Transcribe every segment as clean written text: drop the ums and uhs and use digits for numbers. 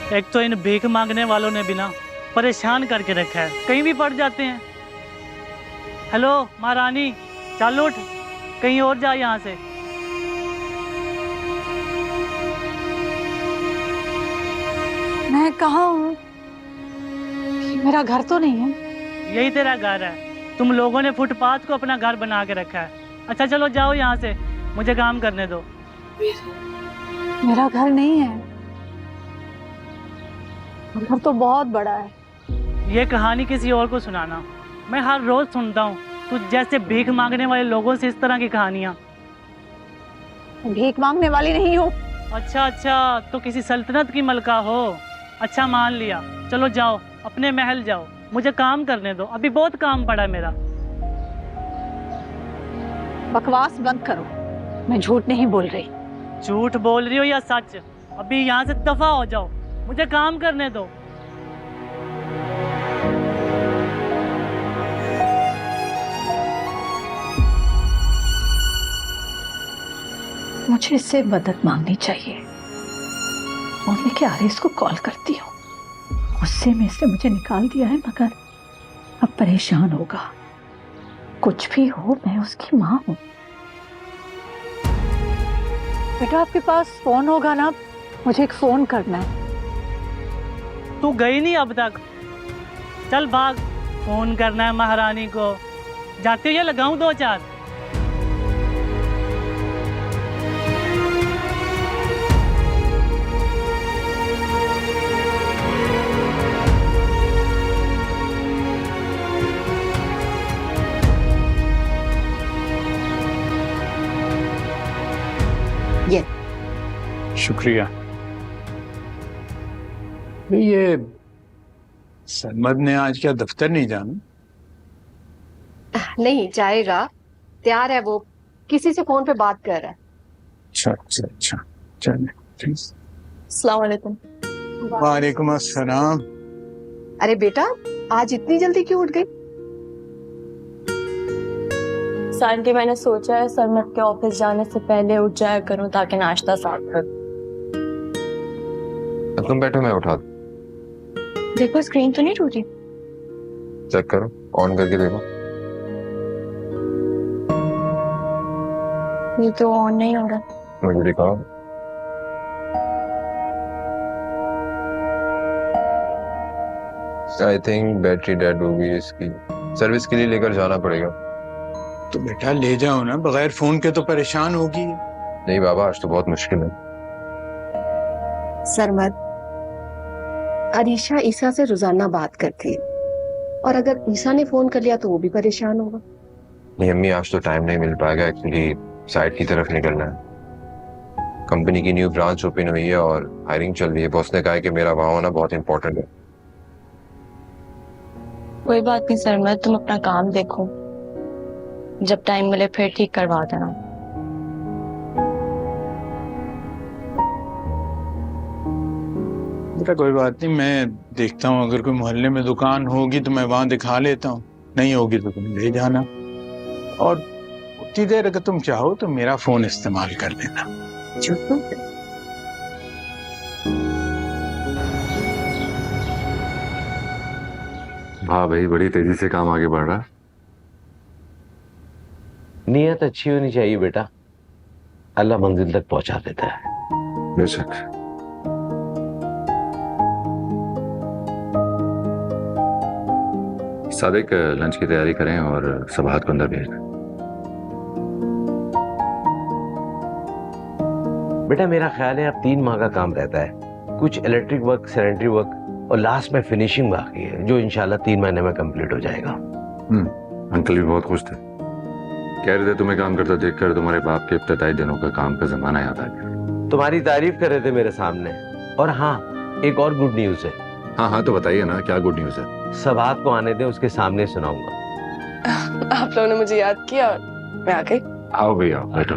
एक तो इन भीख मांगने वालों ने भी ना परेशान करके रखा है, कहीं भी पड़ जाते हैं। हेलो महारानी, चल उठ, कहीं और जा यहाँ से। मैं कहाँ हूँ? मेरा घर तो नहीं है। यही तेरा घर है, तुम लोगों ने फुटपाथ को अपना घर बना के रखा है। अच्छा चलो जाओ यहाँ से, मुझे काम करने दो। मेरा घर नहीं है, घर तो बहुत बड़ा है। ये कहानी किसी और को सुनाना, मैं हर रोज सुनता हूँ तुझ जैसे भीख मांगने वाले लोगों से इस तरह की कहानियाँ। भीख मांगने वाली नहीं हूँ। अच्छा अच्छा, तो किसी सल्तनत की मलका हो। अच्छा मान लिया, चलो जाओ अपने महल जाओ, मुझे काम करने दो, अभी बहुत काम पड़ा है मेरा। बकवास बंद करो, मैं झूठ नहीं बोल रही। झूठ बोल रही हो या सच? अभी यहाँ से दफा हो जाओ, मुझे काम करने दो। मुझे इससे मदद मांगनी चाहिए। मौली के आरिस को कॉल करती हूँ। गुस्से में इसने मुझे निकाल दिया है, मगर अब परेशान होगा। कुछ भी हो, मैं उसकी माँ हूँ। बेटा आपके पास फोन होगा ना? मुझे एक फोन करना है। तू गई नहीं अब तक? चल भाग, फोन करना है महारानी को। जाते हो या लगाऊं दो चार? ये शुक्रिया। ये सरमद ने आज क्या दफ्तर नहीं जाना? नहीं जाएगा, तैयार है वो, किसी से फोन पे बात कर रहा है। अच्छा अच्छा अच्छा, चले। अस्सलाम वालेकुम। वालेकुम अस्सलाम। अरे बेटा, आज इतनी जल्दी क्यों उठ गई? आंटी मैंने सोचा है सरमद के ऑफिस जाने से पहले उठ जाया करूं ताकि नाश्ता साथ कर। तुम बैठो, मैं उठा दूं। देखो स्क्रीन तो नहीं टूटी। चेक करो, ऑन करके देखो। ये तो ऑन नहीं हो रहा। मुझे दिखाओ। आई थिंक बैटरी डेड होगी इसकी, सर्विस के लिए लेकर जाना पड़ेगा। तो बेटा ले जाओ ना, बगैर फोन के तो परेशान होगी। नहीं बाबा, आज तो बहुत मुश्किल है। सरमद, अरीशा ईसा से रोजाना बात करती है, और अगर ईसा ने फोन कर लिया तो वो भी परेशान होगा। नहीं अम्मी, आज तो टाइम नहीं मिल पाएगा, एक्चुअली साइट की तरफ निकलना है। कंपनी की न्यू ब्रांच ओपन हुई है और हायरिंग चल रही है। बॉस ने कहा है कि मेरा वहां होना बहुत इंपॉर्टेंट है। कोई बात नहीं सरमद, तुम अपना काम देखो, जब टाइम मिले फिर ठीक करवा देना। बेटा कोई बात नहीं, मैं देखता हूँ, अगर कोई मोहल्ले में दुकान होगी तो मैं वहां दिखा लेता हूँ, नहीं होगी तो तुम ले जाना। और उतनी देर अगर तुम चाहो तो मेरा फोन इस्तेमाल कर लेना। हाँ भाई, बड़ी तेजी से काम आगे बढ़ रहा है। नीयत अच्छी होनी चाहिए बेटा, अल्लाह मंजिल तक पहुंचा देता है। बेशक। सादिक, लंच की तैयारी करें और सबाहत को अंदर भेज दें। बेटा मेरा ख्याल है अब 3 माह का काम रहता है, कुछ इलेक्ट्रिक वर्क, सैनिटरी वर्क और लास्ट में फिनिशिंग बाकी है, जो इंशाल्लाह 3 महीने में कंप्लीट हो जाएगा। अंकल भी बहुत खुश थे, कह रहे थे तुम्हें काम करता देखकर तुम्हारे बाप के इब्तदाई दिनों का काम का जमाना याद आ गया। तुम्हारी तारीफ कर रहे थे मेरे सामने। और हाँ, एक और गुड न्यूज है। हाँ हाँ, तो बताइए ना, क्या गुड न्यूज है? सबाहत को आने दे, उसके सामने सुनाऊंगा। आप लोगों ने मुझे याद किया और मैं आ गई। आओ भैया, बैठो।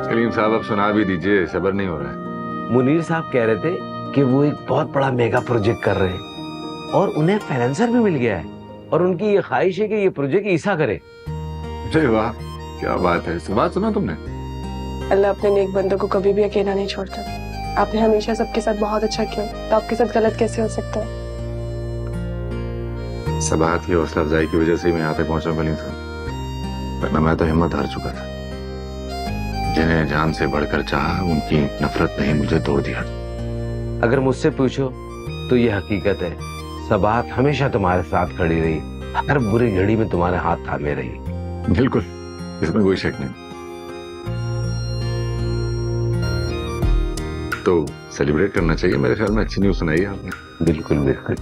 सलीम साहब अब सुना भी दीजिए, सब्र नहीं हो रहा है। मुनीर साहब कह रहे थे कि वो एक बहुत बड़ा मेगा प्रोजेक्ट कर रहे हैं और उन्हें फाइनेंसर भी मिल गया है, और उनकी ये ख्वाहिश है कि ये प्रोजेक्ट ईसा करे। अरे वाह, क्या बात है, बात सुना तुमने? अल्लाह अपने नेक बंदों को कभी भी अकेला नहीं छोड़ता। आपने हमेशा सबके साथ बहुत अच्छा किया, तो आपके साथ गलत कैसे हो सकता है? सबाहत की हौसला अफजाई की वजह से ही मैं यहाँ पे पहुंचा कलीम साहब, वरना मैं तो हिम्मत हार चुका था। जिन्हें जान से बढ़कर चाहा, उनकी नफरत ने ही मुझे तोड़ दिया। अगर मुझसे पूछो तो ये हकीकत है, सबाहत हमेशा तुम्हारे साथ खड़ी रही, हर बुरी घड़ी में तुम्हारे हाथ थामे रही। बिल्कुल, इसमें कोई शक नहीं। तो सेलिब्रेट करना चाहिए, मेरे ख्याल में अच्छी न्यूज़ सुनाई है आपने। बिल्कुल बिल्कुल।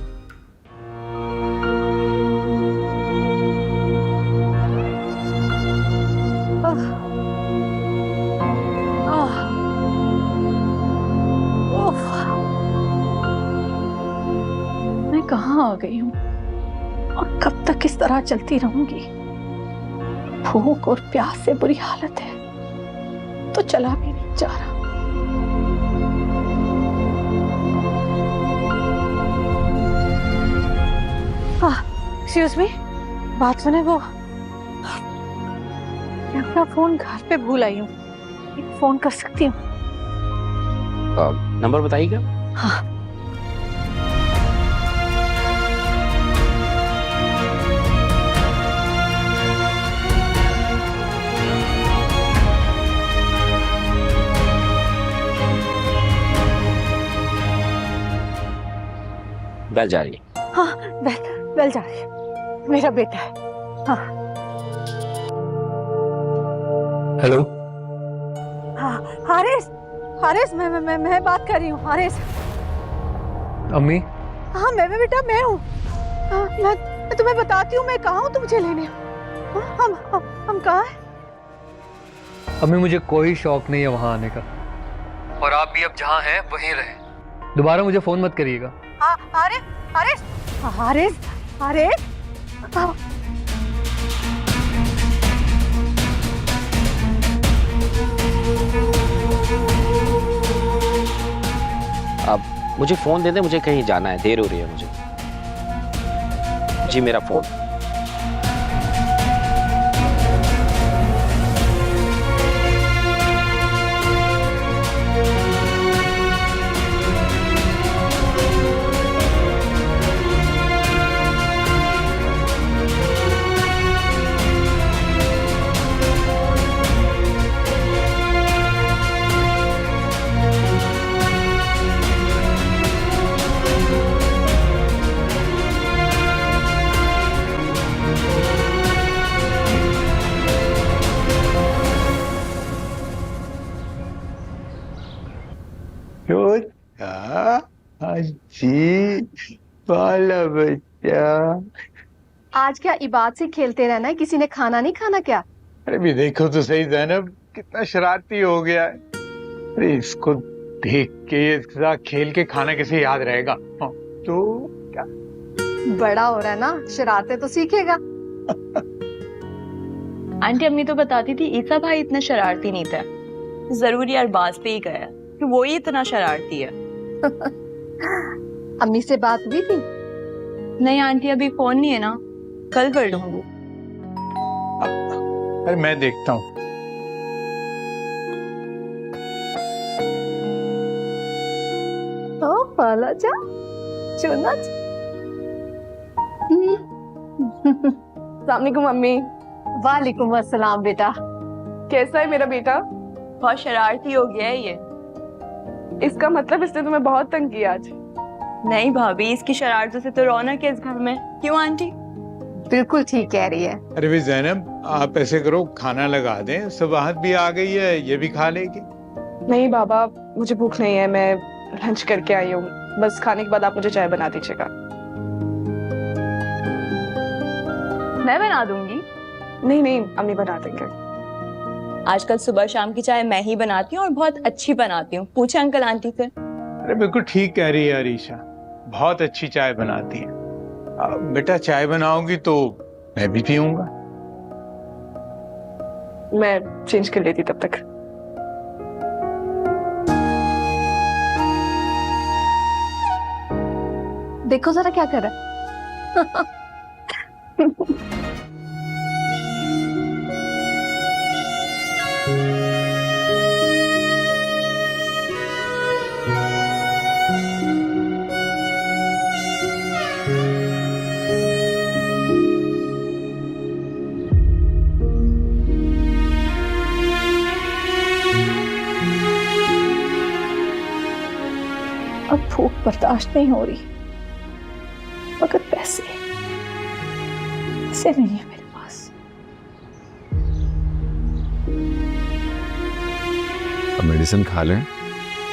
मैं कहाँ आ गई हूँ और कब तक इस तरह चलती रहूंगी? भूख और प्यास से बुरी हालत है तो चला भी नहीं जा रहा। एक्सक्यूज मी, बात सुने, वो मैं अपना फोन घर पे भूल आई हूँ, एक फोन कर सकती हूँ? नंबर बताइएगा। हाँ, बेल जा रही है। हाँ, बेल जा रही है, मेरा बेटा है। हाँ हेलो। हाँ, हारिस, हारिस, मैं बात कर रही हूँ। हारिस। अम्मी। हाँ, मैं बेटा, मैं हूँ। हाँ, मैं तुम्हें बताती हूँ मैं कहाँ हूँ, तुम मुझे लेने आओ। हम कहाँ हैं? अम्मी, मुझे कोई शौक नहीं है वहाँ आने का, और आप भी अब जहाँ हैं वहीं रहें। दोबारा मुझे फोन मत करिएगा। हाँ, हारिस, हारिस, हारिस, हारिस। अब मुझे फोन दे दे, मुझे कहीं जाना है, देर हो रही है मुझे। जी मेरा फोन। जी वाला बच्चा, आज क्या इबाद से खेलते रहना है? किसी ने खाना नहीं खाना क्या? अरे भी देखो तो सही ज़ैनब, कितना शरारती हो गया है। अरे इसको देख के, इसके साथ खेल के खाना कैसे याद रहेगा? तो क्या बड़ा हो रहा है ना, शरारतें तो सीखेगा। आंटी अम्मी तो बताती थी ईसा भाई इतना शरारती नहीं था, जरूरी अरबाज पे ही गया कि वो ही इतना शरारती है। अम्मी से बात हुई थी? नहीं आंटी, अभी फोन नहीं है ना, कल कर लूंगी। अरे मैं देखता हूँ। ओ पाला जा, चुना। अस्सलामुअलैकुम मम्मी। वालेकुम अस्सलाम बेटा। कैसा है मेरा बेटा? बहुत शरारती हो गया है ये। इसका मतलब इसने तुम्हें बहुत तंग किया आज? नहीं भाभी, इसकी शरारतों से तो रौनक है इस घर में। क्यों आंटी? बिल्कुल ठीक कह रही है। अरे भाई ज़ैनब, आप ऐसे करो, खाना लगा दें, सबाहत भी आ गई है, ये भी खा लेगी। नहीं बाबा, मुझे भूख नहीं है, मैं लंच करके आई हूँ। बस खाने के बाद आप मुझे चाय बना दीजिएगा। मैं बना दूंगी। नहीं नहीं, अम्मी बना देंगे। आजकल सुबह शाम की चाय मैं ही बनाती हूँ और बहुत अच्छी बनाती हूँ। पूछे अंकल आंटी से। अरे बिल्कुल ठीक कह रही है अरीशा, बहुत अच्छी चाय बनाती है। बेटा चाय बनाओगी तो मैं भी पीऊंगा। मैं चेंज कर लेती तब तक। देखो जरा क्या कर रहा है। बर्दाश्त नहीं हो रही, मगर पैसे नहीं है मेरे पास। अब मेडिसिन खा लें,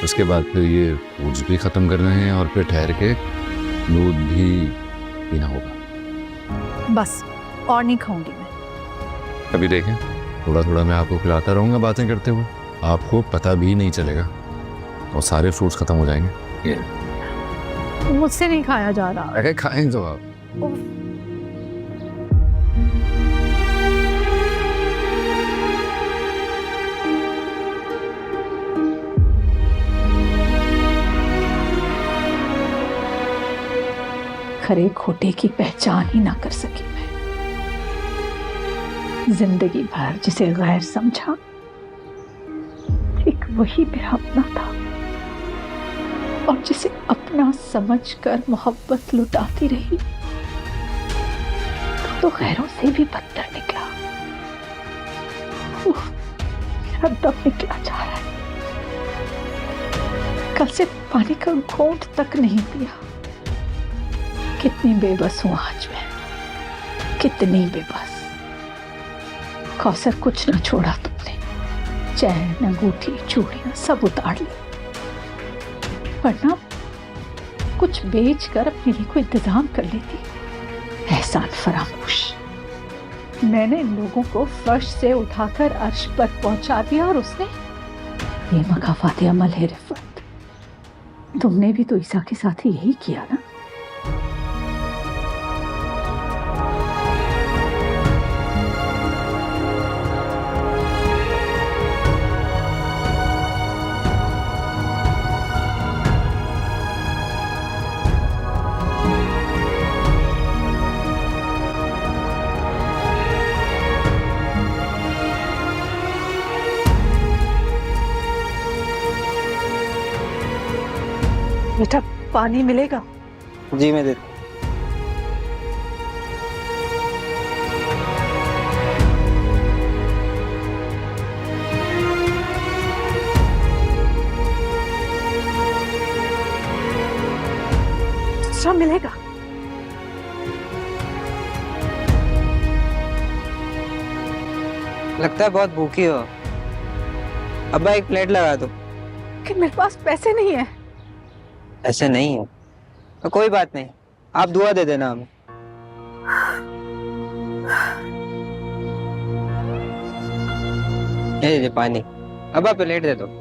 उसके बाद फिर ये फूड्स भी खत्म करने हैं और फिर ठहर के दूध भी पीना होगा। बस और नहीं खाऊंगी मैं। कभी देखें, थोड़ा थोड़ा मैं आपको खिलाता रहूंगा बातें करते हुए, आपको पता भी नहीं चलेगा और सारे फ्रूट्स खत्म हो जाएंगे। मुझसे नहीं खाया जा रहा। अरे खाएं तो आप। खरे खोटे की पहचान ही ना कर सकी मैं। जिंदगी भर जिसे गैर समझा, एक वही मेरा अपना था, और जिसे अपना समझकर मोहब्बत लुटाती रही तो गैरों से भी बदतर निकला। मेरा दम निकला जा रहा है। कल से पानी का घूंट तक नहीं पिया। कितनी बेबस हूं आज मैं, कितनी बेबस। कौसर कुछ ना छोड़ा तुमने, चैन, अंगूठी, चूड़ियां सब उतार ली, वरना कुछ बेच कर अपने लिए कोई इंतजाम कर लेती। एहसान फरामोश। मैंने इन लोगों को फर्श से उठाकर अर्श पर पहुंचा दिया और उसने ये मकाफात अमल है रिफत। तुमने भी तो ईसा के साथ ही यही किया ना। बेटा पानी मिलेगा? जी मैं दे दूसरा मिलेगा? लगता है बहुत भूखी हो। अब्बा एक प्लेट लगा दो। कि मेरे पास पैसे नहीं है। ऐसे नहीं है तो कोई बात नहीं, आप दुआ दे देना हमें। ये लीजिए पानी। अब्बा प्लेट दे दो।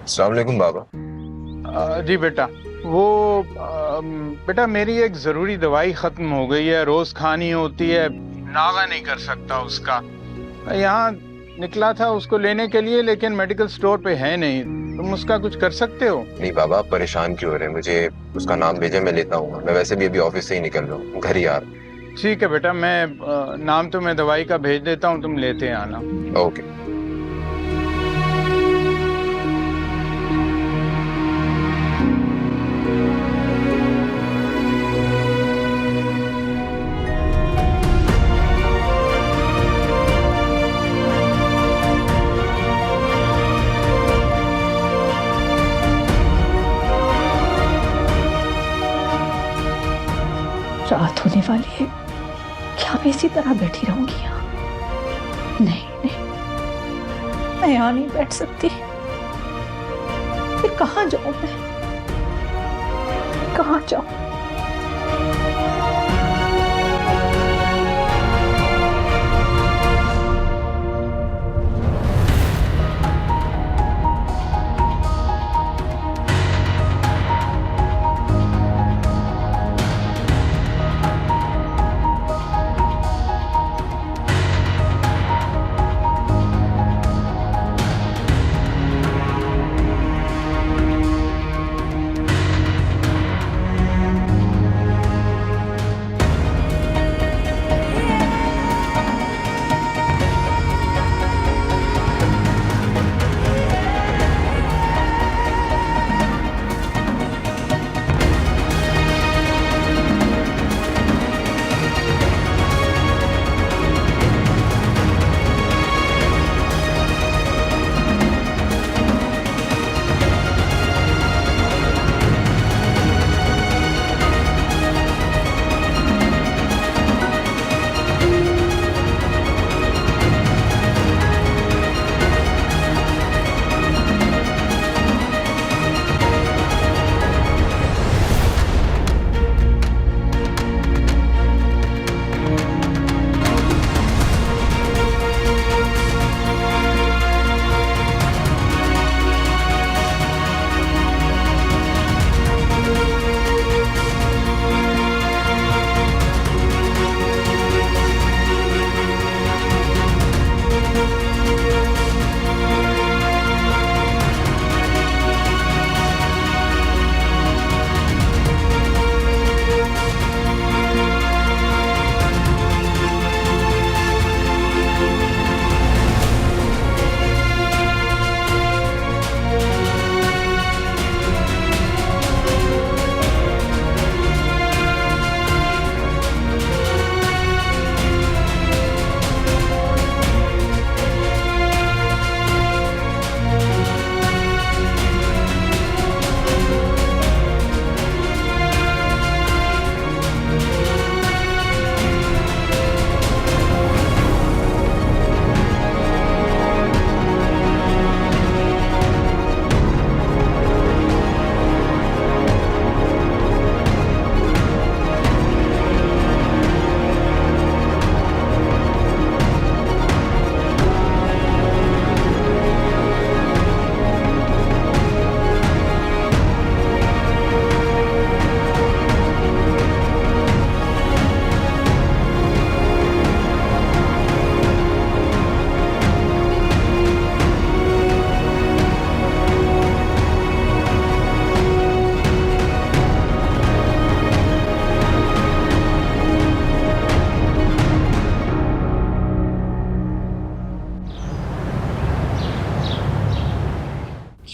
अस्सलाम वालेकुम बाबा। जी बेटा, वो बेटा मेरी एक ज़रूरी दवाई ख़त्म हो गई है, रोज़ खानी होती है, नागा नहीं कर सकता उसका। मैं यहाँ निकला था उसको लेने के लिए, लेकिन मेडिकल स्टोर पे है नहीं। तुम उसका कुछ कर सकते हो? नहीं बाबा, आप परेशान क्यों हो रहे हैं? मुझे उसका नाम भेजे, मैं लेता हूँ। मैं वैसे भी अभी ऑफिस से ही निकल रहा हूँ, घर ही आ रहा हूँ। ठीक है बेटा, मैं नाम तो मैं दवाई का भेज देता हूँ, तुम लेते आना। ओके। रात होने वाली है, क्या मैं इसी तरह बैठी रहूंगी यहाँ? नहीं नहीं, मैं यहाँ नहीं बैठ सकती। फिर कहाँ जाऊं मैं? कहाँ जाऊं?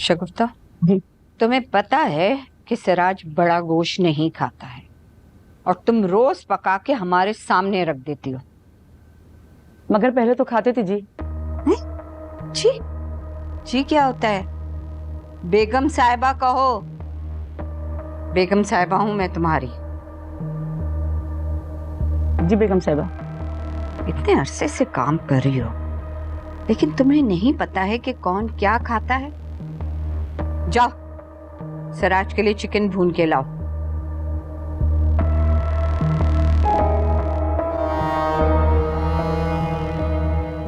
शगुफ्ता, तुम्हें पता है कि सिराज बड़ा गोश्त नहीं खाता है और तुम रोज पका के हमारे सामने रख देती हो। मगर पहले तो खाते थे जी। जी? जी क्या होता है? बेगम साहिबा कहो। बेगम साहिबा हूं मैं तुम्हारी। जी बेगम साहिबा। इतने अरसे से काम कर रही हो, लेकिन तुम्हें नहीं पता है कि कौन क्या खाता है? जाओ सिराज के लिए चिकन भून के लाओ।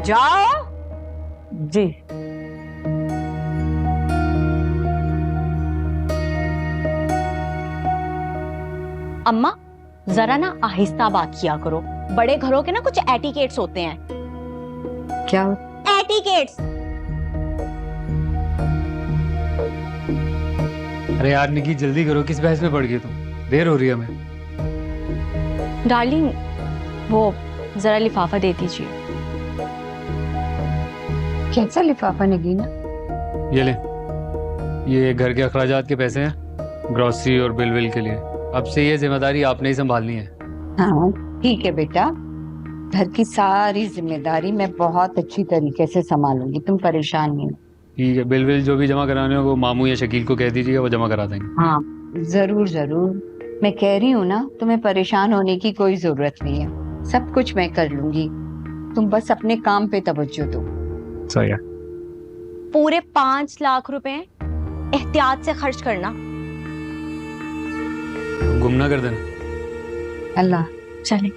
जाओ। जी। अम्मा जरा ना आहिस्ता बात किया करो, बड़े घरों के ना कुछ एटिकेट्स होते हैं। क्या? एटिकेट्स। अरे यार निकी जल्दी करो, किस बहस में पड़ गई तुम? देर हो रही है हमें। डार्लिंग वो जरा लिफाफा दे दीजिए। कैसा लिफाफा नगीना? ये ले, ये घर के अखराजात के पैसे हैं, ग्रोसरी और बिल विल के लिए। अब से ये जिम्मेदारी आपने ही संभालनी है। हाँ ठीक है बेटा, घर की सारी जिम्मेदारी मैं बहुत अच्छी तरीके से संभालूंगी, तुम परेशान नहीं हो। ठीक है, बिल विल जो भी जमा कराने हो वो मामू या शकील को कह दीजिए, वो जमा करा देंगे। हाँ जरूर जरूर, मैं कह रही हूँ ना, तुम्हें परेशान होने की कोई जरूरत नहीं है, सब कुछ मैं कर लूंगी, तुम बस अपने काम पे तवज्जो दो। सही है। पूरे 5 लाख रुपए एहतियात से खर्च करना। गुम ना कर देना। अल्लाह। चले।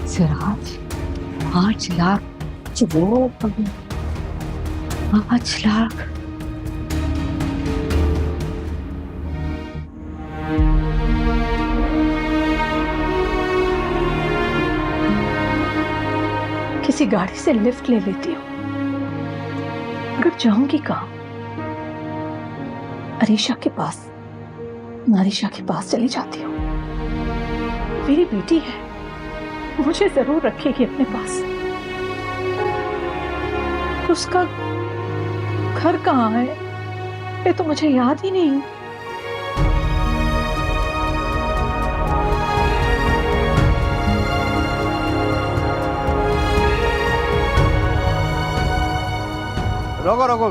सिराज 5 लाख, 5 लाख। किसी गाड़ी से लिफ्ट ले लेती हूँ, अगर जाऊंगी कहाँ? अरीशा के पास, नारिशा के पास चली जाती हूँ। मेरी बेटी है, मुझे जरूर रखेगी अपने पास। उसका घर कहाँ है ये तो मुझे याद ही नहीं। रोको रोको,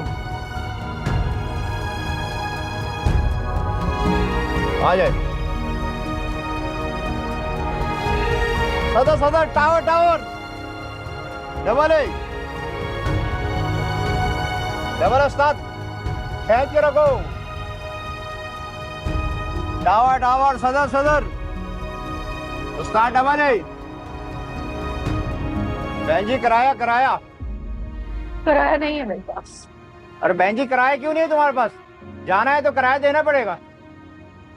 आ जाए। सदर सदर, tower tower, double A, double उस्ताद, खींच के रखो। टावर टावर, सदर सदर, उस्ताद डबल ए। बहन जी किराया किराया किराया नहीं है मेरे पास। अरे बहन जी किराया क्यों नहीं है तुम्हारे पास? जाना है तो किराया देना पड़ेगा।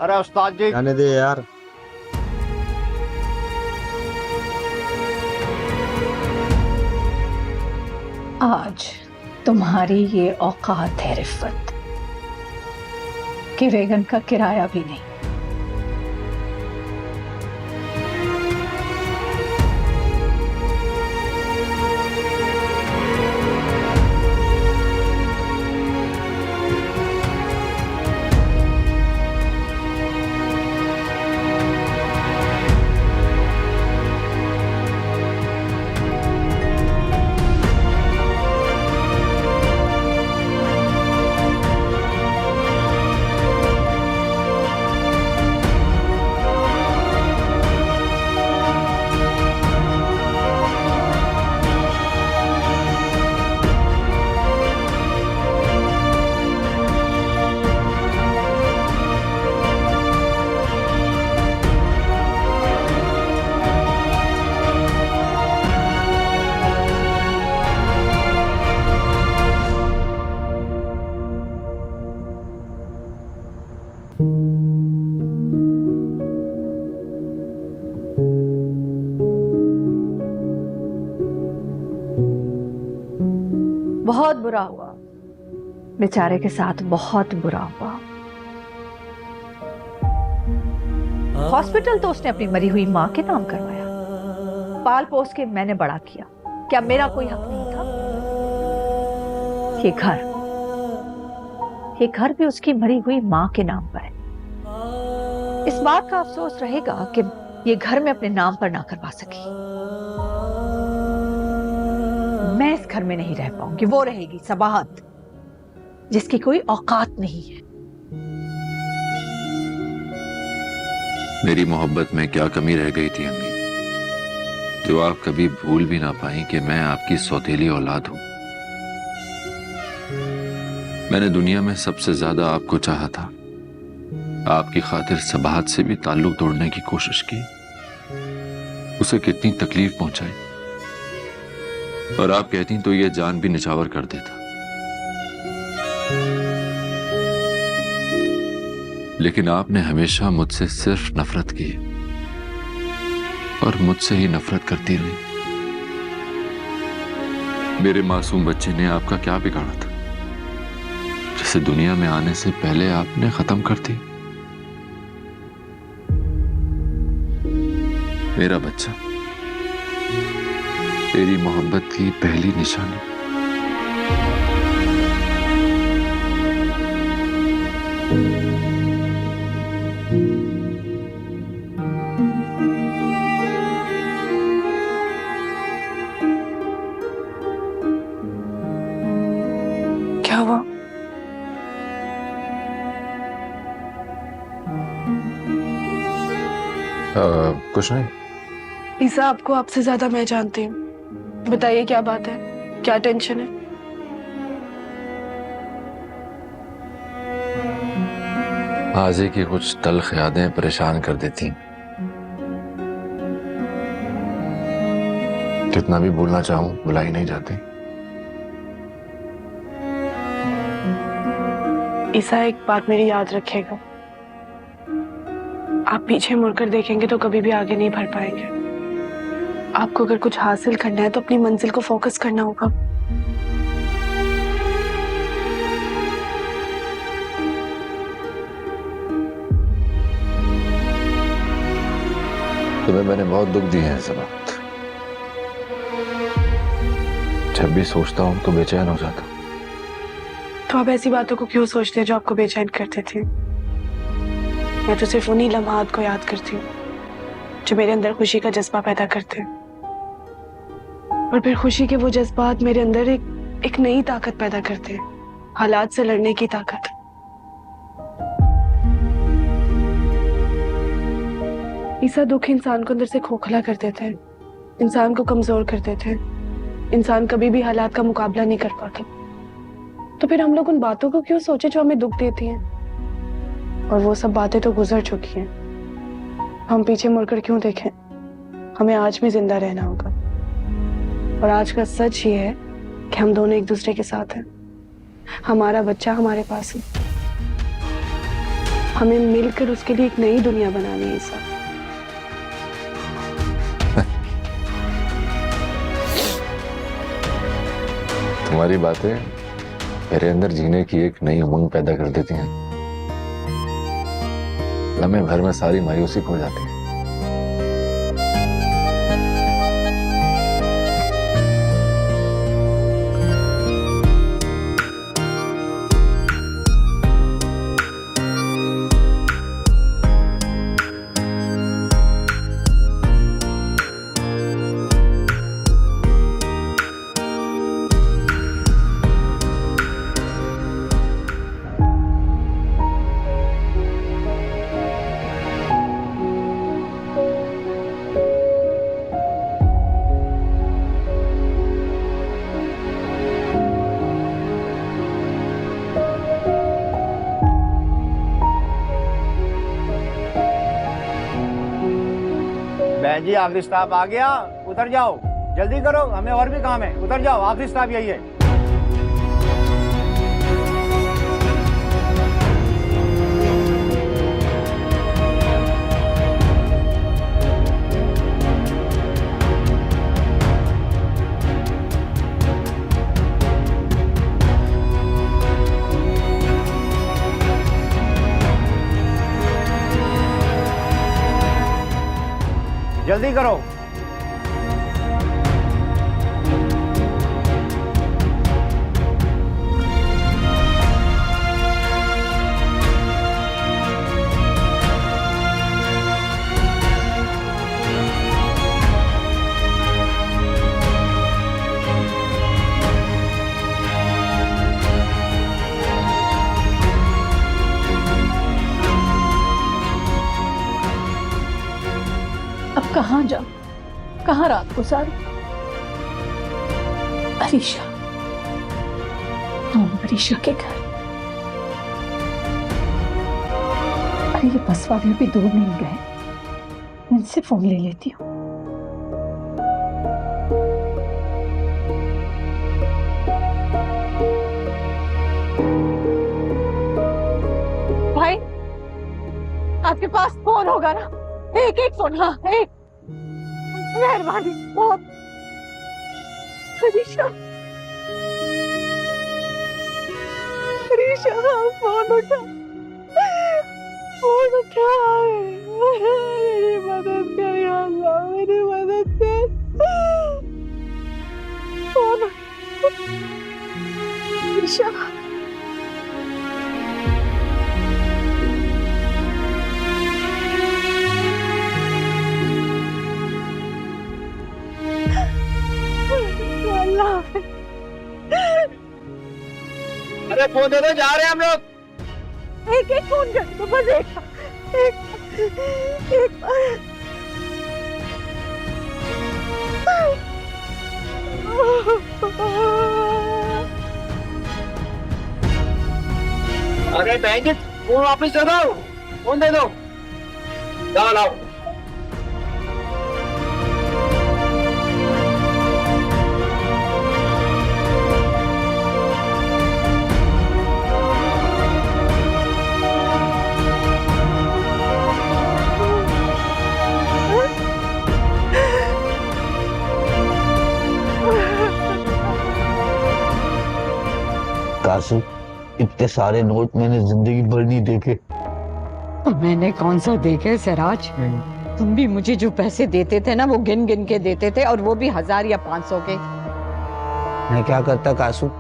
अरे उस्ताद जी जाने दे यार। आज तुम्हारी ये औकात है रिफत कि वेगन का किराया भी नहीं। बहुत बुरा हुआ, बेचारे के साथ बहुत बुरा हुआ। हॉस्पिटल तो उसने अपनी मरी हुई माँ के नाम करवाया, पाल पोस के मैंने बड़ा किया, क्या मेरा कोई हक नहीं था? ये घर भी उसकी मरी हुई माँ के नाम पर है। इस बात का अफसोस रहेगा कि ये घर में अपने नाम पर ना करवा सकी। मैं इस घर में नहीं रह पाऊंगी, वो रहेगी सबाहत, जिसकी कोई औकात नहीं है। मेरी मोहब्बत में क्या कमी रह गई थी अम्मी, जो आप कभी भूल भी ना पाई कि मैं आपकी सौतेली औलाद हूं। मैंने दुनिया में सबसे ज्यादा आपको चाहा था, आपकी खातिर सबाहत से भी ताल्लुक तोड़ने की कोशिश की, उसे कितनी तकलीफ पहुंचाई, और आप कहती तो ये जान भी निछावर कर देता। लेकिन आपने हमेशा मुझसे सिर्फ नफरत की और मुझसे ही नफरत करती रही। मेरे मासूम बच्चे ने आपका क्या बिगाड़ा था जिसे दुनिया में आने से पहले आपने खत्म कर दी? मेरा बच्चा, तेरी मोहब्बत की पहली निशानी। क्या हुआ? कुछ नहीं। ईसा, आपको आपसे ज्यादा मैं जानती हूँ। बताइए क्या बात है, क्या टेंशन है? आजी की कुछ तल्ख यादें परेशान कर देती। कितना भी भूलना चाहूं भुलाई नहीं जाती। ईसा, एक बात मेरी याद रखिएगा, आप पीछे मुड़कर देखेंगे तो कभी भी आगे नहीं बढ़ पाएंगे। आपको अगर कुछ हासिल करना है तो अपनी मंजिल को फोकस करना होगा। तुम्हें मैंने बहुत दुख दिए हैं सबा। जब भी सोचता हूं तो बेचैन हो जाता। तो आप ऐसी बातों को क्यों सोचते हैं जो आपको बेचैन करते थे? मैं तो सिर्फ उन्हीं लम्हात को याद करती हूँ जो मेरे अंदर खुशी का जज्बा पैदा करते हैं, और फिर खुशी के वो जज्बात मेरे अंदर एक नई ताकत पैदा करते हैं, हालात से लड़ने की ताकत। ईसा, दुख इंसान को अंदर से खोखला कर देते हैं, इंसान को कमजोर कर देते हैं। इंसान कभी भी हालात का मुकाबला नहीं कर पाता। तो फिर हम लोग उन बातों को क्यों सोचे जो हमें दुख देती हैं? और वो सब बातें तो गुजर चुकी हैं। हम पीछे मुड़कर क्यों देखें? हमें आज भी जिंदा रहना होगा। और आज का सच ये है कि हम दोनों एक दूसरे के साथ हैं। हमारा बच्चा हमारे पास है। हमें मिलकर उसके लिए एक नई दुनिया बनानी है। ईसा, तुम्हारी बातें मेरे अंदर जीने की एक नई उमंग पैदा कर देती हैं। लम्हे भर में सारी मायूसी खो जाती है। बहन जी, आखिरी स्टॉप आ गया, उतर जाओ, जल्दी करो, हमें और भी काम है। उतर जाओ, आखिरी स्टॉप यही है। जल्दी करो। अब कहाँ जाऊं? कहाँ रात को सारी? अरीशा, हम अरीशा के घर। अरे ये बस वाले भी दूर नहीं गए, इनसे फोन ले लेती हूँ। भाई, आपके पास फोन होगा ना? एक एक फोन, हाँ एक। मेहरबानी बहुत। अरीशा, अरीशा फोन उठा, फोन उठा। मेरी मदद कर या अल्लाह, मेरी मदद कर। फोन अरीशा, अरे फोन दे दो, जा रहे हैं हम लोग। एक एक फोन कर दो, बस एक एक एक। अरे बहन जी, फोन वापस दे दो, फोन दे दो। लाओ लाओ। कासू, इतने सारे नोट मैंने जिंदगी भर नहीं देखे। मैंने कौन सा देखे सिराज? तुम भी मुझे जो पैसे देते थे ना, वो गिन गिन के देते थे, और वो भी 1000 या 500 के। मैं क्या करता कासू,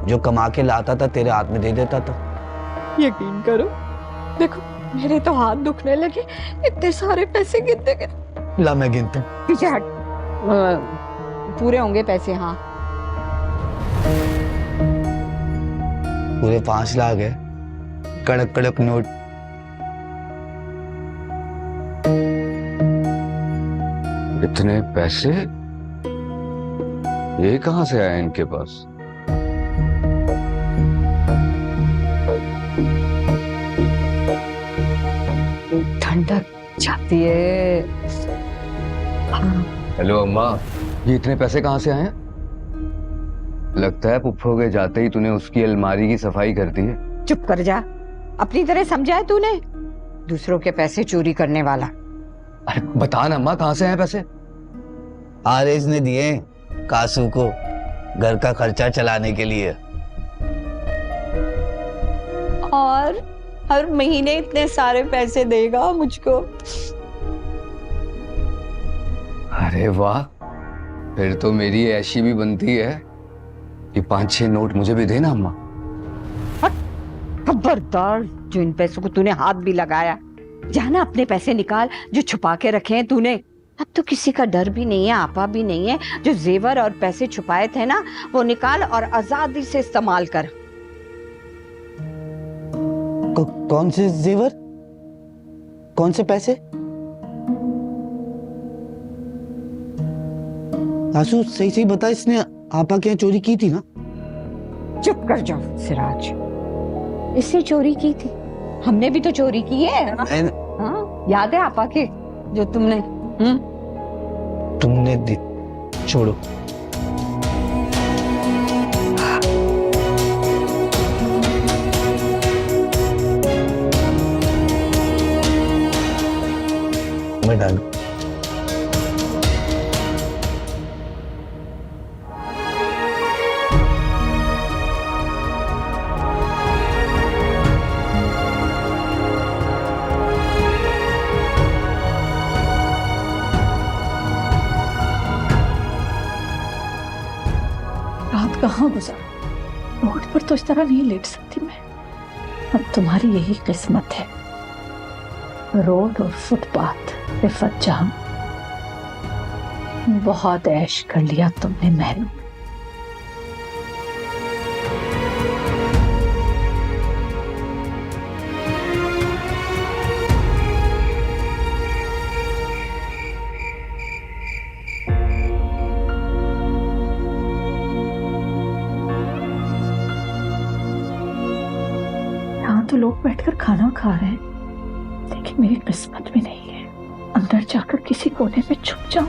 जो कमा के लाता था तेरे हाथ में दे देता था। यकीन करो, देखो मेरे तो हाथ दुखने लगे, इतने सारे पैसे गिनते गिनते। ला मैं गिनता हूँ। पीछे हट। पूरे होंगे पैसे? हाँ पूरे 5 लाख है, कड़क कड़क नोट। इतने पैसे ये कहां से आए इनके पास? ठंडक जाती है। हेलो अम्मा, ये इतने पैसे कहाँ से आए हैं? लगता है पुप्पो के जाते ही तूने उसकी अलमारी की सफाई कर दी है। चुप कर जा, अपनी तरह समझा है तूने? दूसरों के पैसे चोरी करने वाला। अरे बता ना अम्मा, कहाँ से आए पैसे? आरेज ने दिए कासू को घर का खर्चा चलाने के लिए। और हर महीने इतने सारे पैसे देगा मुझको? अरे वाह, फिर तो मेरी ऐशी भी बनती है कि 5-6 नोट मुझे भी देना अम्मा। खबरदार, जो इन पैसों को तूने हाथ भी लगाया, जाना अपने पैसे निकाल जो छुपा के रखे हैं तूने। अब तो किसी का डर भी नहीं है, आपा भी नहीं है। जो जेवर और पैसे छुपाए थे ना, वो निकाल और आजादी से इस्तेमाल कर। कौन से जेवर, कौन से पैसे? आशु सही सही बता, इसने आपा के यहाँ चोरी की थी ना? चुप कर जाओ सिराज, इससे चोरी की थी? हमने भी तो चोरी की है। हाँ, याद है आपा के जो तुमने तुमने दी? छोड़ो। मैं डालू। रात कहाँ गुजार, रोड पर तो इस तरह नहीं लेट सकती मैं। अब तुम्हारी यही किस्मत है, रोड और फुटपाथ रिफत जाम। बहुत ऐश कर लिया तुमने महलों। यहाँ तो लोग बैठकर खाना खा रहे हैं, लेकिन मेरी किस्मत में नहीं है। अंदर जाकर किसी कोने में छुप जाऊं।